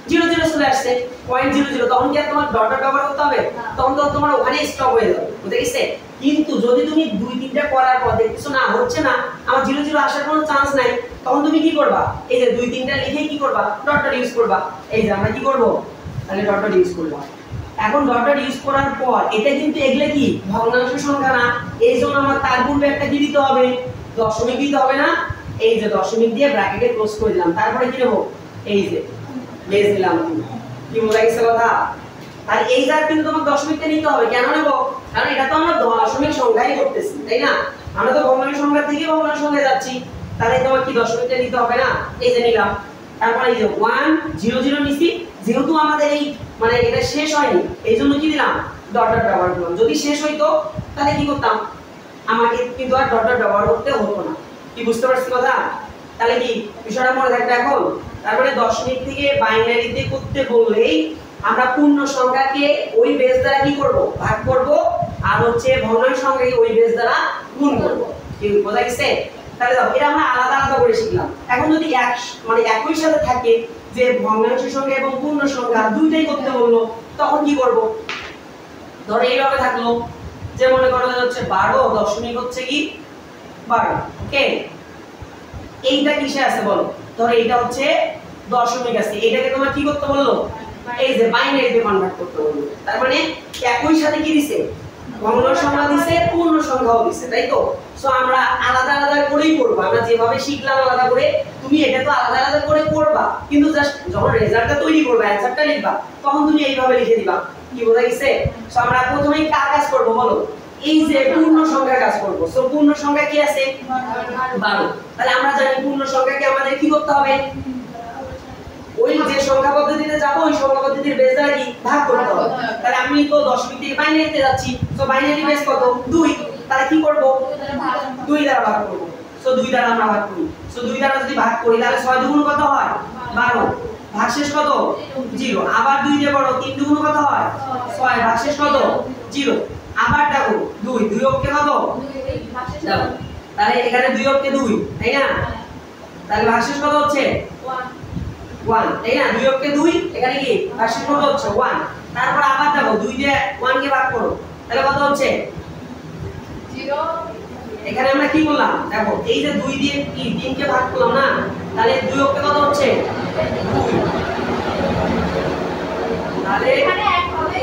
00 চলে আসছে 0.00, তখন কি আর তোমার ডট ডট ব্যবহার করতে হবে? তখন তো তোমার ওখানে স্টপ হয়ে যাবে। বুঝতে গেছে? কিন্তু যদি তুমি 2-3টা করার পর দেখছো না হচ্ছে না, আমার 00 আসার কোনো চান্স নাই, তখন তুমি কি করবা, এই যে 2-3টা লিখে কি করবা, ডট ডট ইউজ করবা। এই যে আমরা কি করব, তাহলে ডট ডট ইউজ করব। এখন ডট ডট ইউজ করার পর এটা কিন্তু এগুলা কি ভগ্নাংশ সংখ্যা না, এইজন্য আমার তার পূর্বে একটা কি দিতে হবে, দশমিক দিতে হবে না। এই যে দশমিক দিয়ে ব্র্যাকেটে ক্লোজ করে দিলাম, তারপরে কি নেব, এই যে বেস দিলাম। কি বোঝা গেছে কথা? আর এই জায়গা কিন্তু তোমার দশমিকটা নিতে হবে। কেন নেব, কারণ এটা তো আমরা দশমিক সংখ্যাই করতেছি, তাই না? আমরা তো ভগ্নাংশ সংখ্যা থেকে ভগ্নাংশ সংখ্যায় যাচ্ছি, তাহলে তোমার কি দশমিকটা নিতে হবে না। এই যে নিলাম, তারপরে এই যে 100 নিছি, যেহেতু আমাদের এই মানে এটা শেষ হয়নি এইজন্য কি দিলাম, ডট ডট ব্যবহার করলাম। যদি শেষ হইতো তাহলে কি করতাম, আমাকে কিন্তু আর ডট ডট ব্যবহার করতে হতো না। কি বুঝতে পারছি কথা? তাহলে কি বিষয়টা মনে থাকবে এখন। তারপরে দশমিক থেকে বাইনারিতে করতে বললেই আমরা পূর্ণ সংখ্যাকে ওই বেস দ্বারা কি করব, ভাগ করব, আর হচ্ছে ভগ্নাংশ সংখ্যাকে ওই বেস দ্বারা গুণ করব। কি বোঝা গেছে? তাহলে দেখো এটা আমরা আলাদা আলাদা করে শিখলাম। এখন যদি মানে একই সাথে থাকে যে ভগ্নাংশ সংখ্যা এবং পূর্ণ সংখ্যা দুইটাই করতে বললো, তখন কি করব, ধরো এইভাবে থাকলো যে মনে করো হচ্ছে 12 দশমিক হচ্ছে কি 12। ওকে, এইটা কিসে আছে বলো, ধরো এইটা হচ্ছে দশমিক আছে, এটাকে তোমার কি করতে বললো, এই যে বাইনারিতে কনভার্ট করতে বললো। তার মানে একই সাথে কি দিছে, ভগ্নাংশ সংখ্যা দিছে, পূর্ণ সংখ্যাও দিছে, তাই তো? সো আমরা আলাদা আলাদা করেই করব। আমরা যেভাবে শিখলাম আলাদা করে, তুমি এটা তো আলাদা আলাদা করে করবা, কিন্তু জাস্ট যখন রেজাল্টটা তৈরি করবে, অ্যানসারটা লিখবা, তখন তুমি এইভাবে লিখে দিবা। কি বোঝা গেছে? সো আমরা প্রথমেই কার কাজ করব বলো, এই যে পূর্ণ সংখ্যার কাজ করব। সো পূর্ণ সংখ্যা কি আছে, 12। তাহলে আমরা জানি পূর্ণ সংখ্যাকে আমাদের কি করতে হবে, ওই যে সংখ্যা পদ্ধতিতে যাব, ওই সংখ্যা পদ্ধতির বেস দ্বারা কি ভাগ করতে হবে। তাহলে আমি তো দশমিক থেকে বাইনারিতে যাচ্ছি, সো বাইনারি বেস কত, 2। তাহলে কি করব, 2 দ্বারা ভাগ করব। সো 2 দ্বারা আমরা ভাগ করি। সো 2 দ্বারা যদি ভাগ করি তাহলে 6 দুগুণ কত হয়, 12। ভাগশেষ কত, 0। আবার 2 দিয়ে করো, 3 দুগুণ কত হয়, 6। ভাগশেষ কত, 0। আবার দেখো 2 2 অক্ষে কত, দেখো তাহলে এখানে 2 অক্ষে 2, তাই না? তাহলে ভাগশেষ কত হচ্ছে 1, তাই না? 2 অক্ষে 2, এখানে কি ভাগশেষ কত হচ্ছে 1। তারপর আবার দেখো 2 দিয়ে 1 কে ভাগ করো, তাহলে কত হচ্ছে 0। এখানে আমরা কি করলাম, দেখো এই যে 2 দিয়ে কি 3 কে ভাগ করলাম না, তাহলে 2 অক্ষে কত হচ্ছে 2। তাহলে এখানে এক হবে,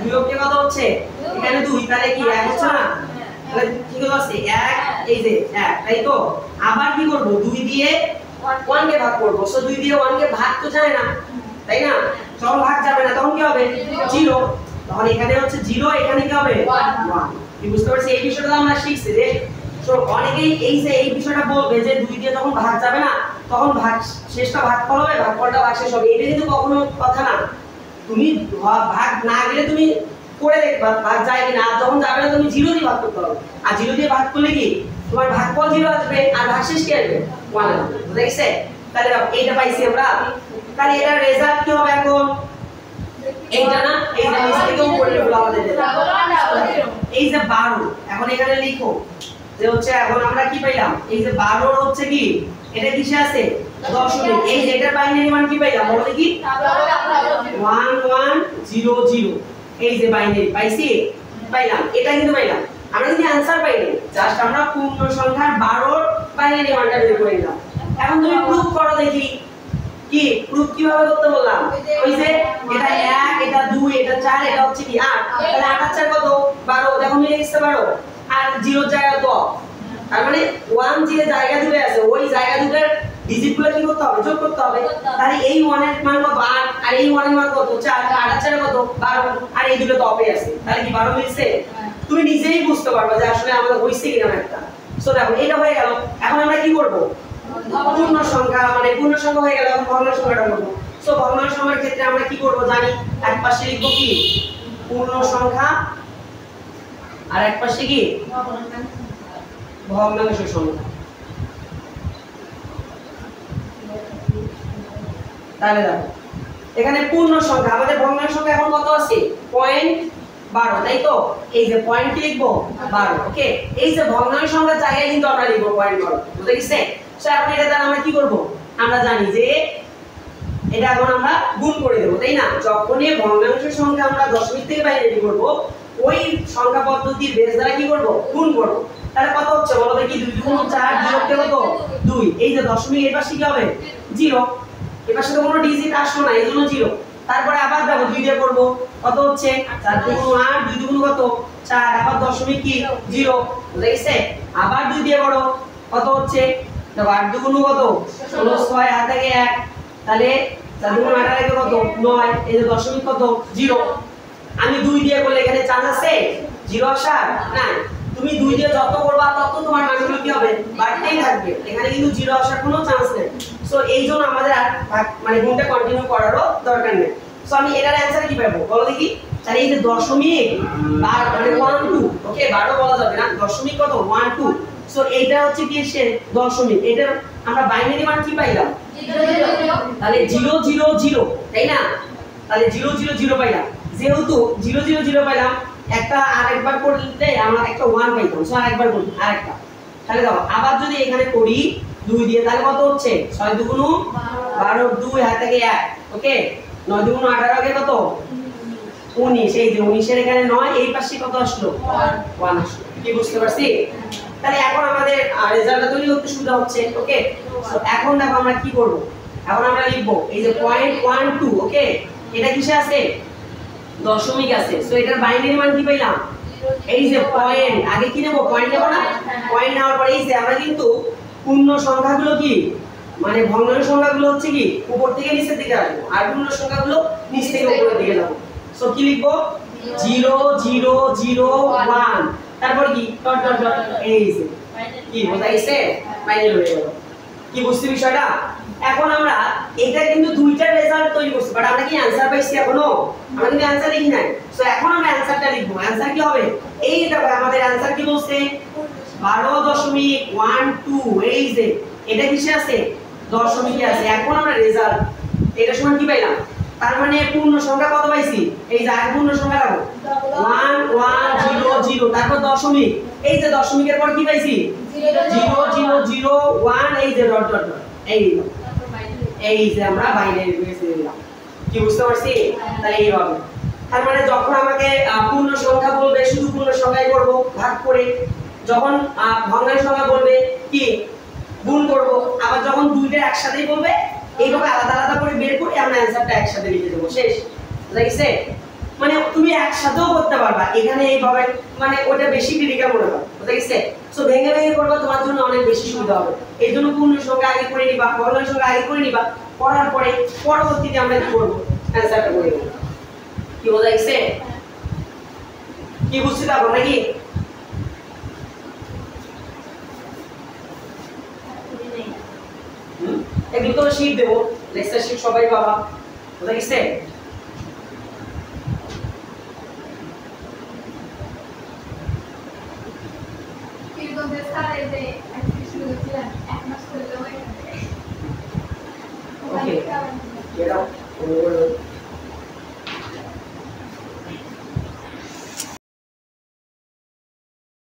2 অক্ষে কত হচ্ছে, এখানে 2, তাহলে কি 1 হচ্ছে না? তাহলে কি কত আছে 1, এই যে 1, তাই তো? আবার কি করব, 2 দিয়ে 1 কে ভাগ করব। সো 2 দিয়ে 1 কে ভাগ তো যায় না, তাই না? যখন ভাগ যাবে না তখন কি হবে, 0। তখন এখানে হচ্ছে 0, এখানে কি হবে 1। কি বুঝতে পারছি? এই বিষয়টা আমরা শিখছি যে অনেকেই এই যে এই বিষয়টা বলবে যে 2 দিয়ে যখন ভাগ যাবে না তখন ভাগ শেষটা ভাগফল হবে, ভাগফলটা ভাগশেষ হবে। এটা কিন্তু কখনো কথা না। তুমি ভাগ না গেলে তুমি করে দেখবা ভাগ যায় কিনা, আর যখন যাবে না তুমি 0 দিয়ে ভাগ করতে হবে। আর 0 দিয়ে ভাগ করলে কি তোমার ভাগফল 0 আসবে, আর ভাগশেষ কি আসবে 1 আসবে। বুঝা গেছে? তাহলে এইটা পাইছি আমরা। তাহলে এটা রেজাল্ট কি হবে এখন, এইটা না, এই যে নিচ থেকে উপরে হলো আমাদের এই যে 12। এখন এখানে লিখো যে হচ্ছে এখন আমরা কি পাইলাম, এই যে 12 হচ্ছে কি এটা কিসে আছে, দশমিক। এই যে এটার বাইনারি মান কি পাইলাম বলো দেখি, 1100। এই যে বাইনারি পাইছি, পাইলাম, এটা কিন্তু পাইলাম। আমরা কিন্তু आंसर পাইনি, জাস্ট আমরা পূর্ণ সংখ্যার 12 এর বাইনারি মানটা বের করে নিলাম। এখন তুমি প্রুফ করো দেখি কি প্রুফ কিভাবে করতে বললাম ওই যে এটা 1 এটা 2 এটা 4 এটা হচ্ছে কি 8 তাহলে 8 আর 4 কত 12 দেখো মিলে গেছে 12 আর 0 এর জায়গা তো তার মানে 1 যে জায়গা দুটো আছে ওই জায়গা দুটোর ডিজিটগুলো কি করতে হবে যোগ করতে হবে তাহলে এই 1 এর মান কত 8 আর এই 1 এর মান কত 4 8 আর 4 কত 12 আর এই দুটো তো অপে আছে তাহলে কি 12 মিলছে তুমি নিজেই বুঝতে পারবে যে আসলে আমাদের হইছে কিনা একটা সো দেখো এটা হয়ে গেল এখন আমরা কি করব পূর্ণ সংখ্যা মানে পূর্ণ সংখ্যা হয়ে গেল এখন ভগ্নাংশ সংখ্যাটা করব সো ভগ্নাংশ সংখ্যার ক্ষেত্রে আমরা কি করব জানি এক পাশে লিখব কি পূর্ণ সংখ্যা আর এক পাশে কি ভগ্নাংশ সংখ্যা তাহলে দেখো এখানে পূর্ণ সংখ্যা আমাদের ভগ্নাংশ সংখ্যা এখন কত আছে 0.12 তাই তো এই যে পয়েন্ট কি লিখবো 12 ওকে এই যে ভগ্নাংশ সংখ্যার জায়গায় কিন্তু আমরা লিখবো 0.12 বুঝতে গেছে সো এখন এটা দ্বারা আমরা কি করব আমরা জানি যে এটা এখন আমরা গুণ করে দেব তাই না যখনই ভগ্নাংশ সংখ্যা আমরা দশমিক থেকে বাইরে বের করব ওই সংখ্যা পদ্ধতির বেস দ্বারা কি করব গুণ করব তাহলে কত হচ্ছে বলো দেখি 2 গুণ 4 বিয়োগ কত 2 এই যে দশমিক এর পাশে কি হবে 0 এর পাশে তো কোনো ডিজিট আসলো না এইজন্য 0 তারপরে আবার দেখো 2 দিয়ে করব কত হচ্ছে 4 গুণ 8 2 গুণ কত 4 আবার দশমিক কি 0 বুঝা গেছে আবার 2 দিয়ে করো কত হচ্ছে দেখো 8 গুণ কত 16 6 হাতে 1 তাহলে 4 গুণ 8 এর কত 9 এই যে দশমিক কত 0 আমি 2 দিয়ে করলে এখানে চান্স আছে 0 আসার না তুমি 2 দিয়ে যত করবা তত তোমার মানগুলো কি হবে বাড়তেই থাকবে এখানে কিন্তু 0 আসার কোনো চান্স নেই সো এইজন্য আমাদের আর মানে গুণটা কন্টিনিউ করারও দরকার নেই সো আমি এটার অ্যানসার কি পাবো বলো দেখি তাহলে এই যে দশমিক 12 মানে 1 2 ওকে 12 বলা যাবে না দশমিক কত 1 2 সো এইটা হচ্ছে কি সে দশমিক এটা আমরা বাইনারি মান কি পাইলাম 0 তাহলে 0 0 0 তাই না তাহলে 0 0 0 পাইলাম যেহেতু 0 0 0 পাইলাম একটা আরেকবার করলে আমরা একটা 1 পাইতাম সো আরেকবার করি আরেকটা তাহলে দাও আবার যদি এখানে করি 2 দিয়ে তাহলে কত হচ্ছে 6 2 গুণ 12 2 হাতে 1 ওকে 9 2 গুণ 18 কে কত 19 এই যে 19 এর এখানে 9 এই পাশে কত আসলো 1 আসলো কি বুঝতে পারছি তাহলে এখন আমাদের রেজাল্টটা তৈরি করতে সুবিধা হচ্ছে ওকে সো এখন দেখো আমরা কি করব এখন আমরা লিখব এই যে 0.12 ওকে এটা কিসে আছে দশমিক আছে সো এটার বাইনারি মান কি পাইলাম এই যে পয়েন্ট আগে কি নেব পয়েন্ট নেব না পয়েন্ট নেওয়ার পরে এই যে আমরা কিন্তু পূর্ণ সংখ্যাগুলো কি মানে ভগ্নাংশ সংখ্যাগুলো হচ্ছে কি উপর থেকে নিচের দিকে আসবো আর পূর্ণ সংখ্যাগুলো নিচ থেকে উপরের দিকে যাব সো কি লিখবো 0 0 0 1 তারপর কি ডট ডট ডট এই যে কি বোঝাইছে বাইনারি হয়ে গেল কি বুঝছি বিষয়টা এখন আমরা এটা কিন্তু দুইটা রেজাল্ট তৈরি করছি বাট আমরা কি অ্যানসার পাইছি এখনো আমরা কিন্তু অ্যানসার লিখি নাই সো এখন আমরা অ্যানসারটা লিখবো অ্যানসার কি হবে এই দেখো আমাদের অ্যানসার কি বলছে 12.12 এই যে এটা কিসে আছে দশমিকে আছে এখন আমরা রেজাল্ট এটা সমান কি পাইলাম তার মানে পূর্ণ সংখ্যা কত পাইছি এই যে আর পূর্ণ সংখ্যা লাগো 1 1 0 0 তারপর দশমিক এই যে দশমিকের পর কি পাইছি 0 0 0 1 এই যে ডট ডট ডট এই যে আমরা বাইনারি বেস দিলাম কি বুঝতে পারছি তাহলে এইভাবে তার মানে যখন আমাকে পূর্ণ সংখ্যা বলবে শুধু পূর্ণ সংখ্যাই করব ভাগ করে যখন ভগ্নাংশ সংখ্যা বলবে কি গুণ করব আবার যখন দুইটা একসাথেই বলবে এইভাবে আলাদা আলাদা করে বের করে আমরা অ্যানসারটা একসাথে লিখে দেব শেষ বুঝাইছে মানে তুমি একসাথেও করতে পারবা এখানে এইভাবে মানে ওটা বেশি ক্রিটিক্যাল মনে হয় বুঝাইছে সো ভেঙে ভেঙে করবা তোমার জন্য অনেক বেশি সুবিধা হবে এইজন্য পূর্ণ সংখ্যা আগে করে নিবা ভগ্নাংশ সংখ্যা আগে করে নিবা করার পরে পরবর্তীতে আমরা কি করব অ্যানসারটা করে দেব কি বুঝাইছে কি বুঝছি তারপর নাকি এগুলো তো শীট দেবো লেকচার শীট সবাই পাবা বুঝা গেছে ওকে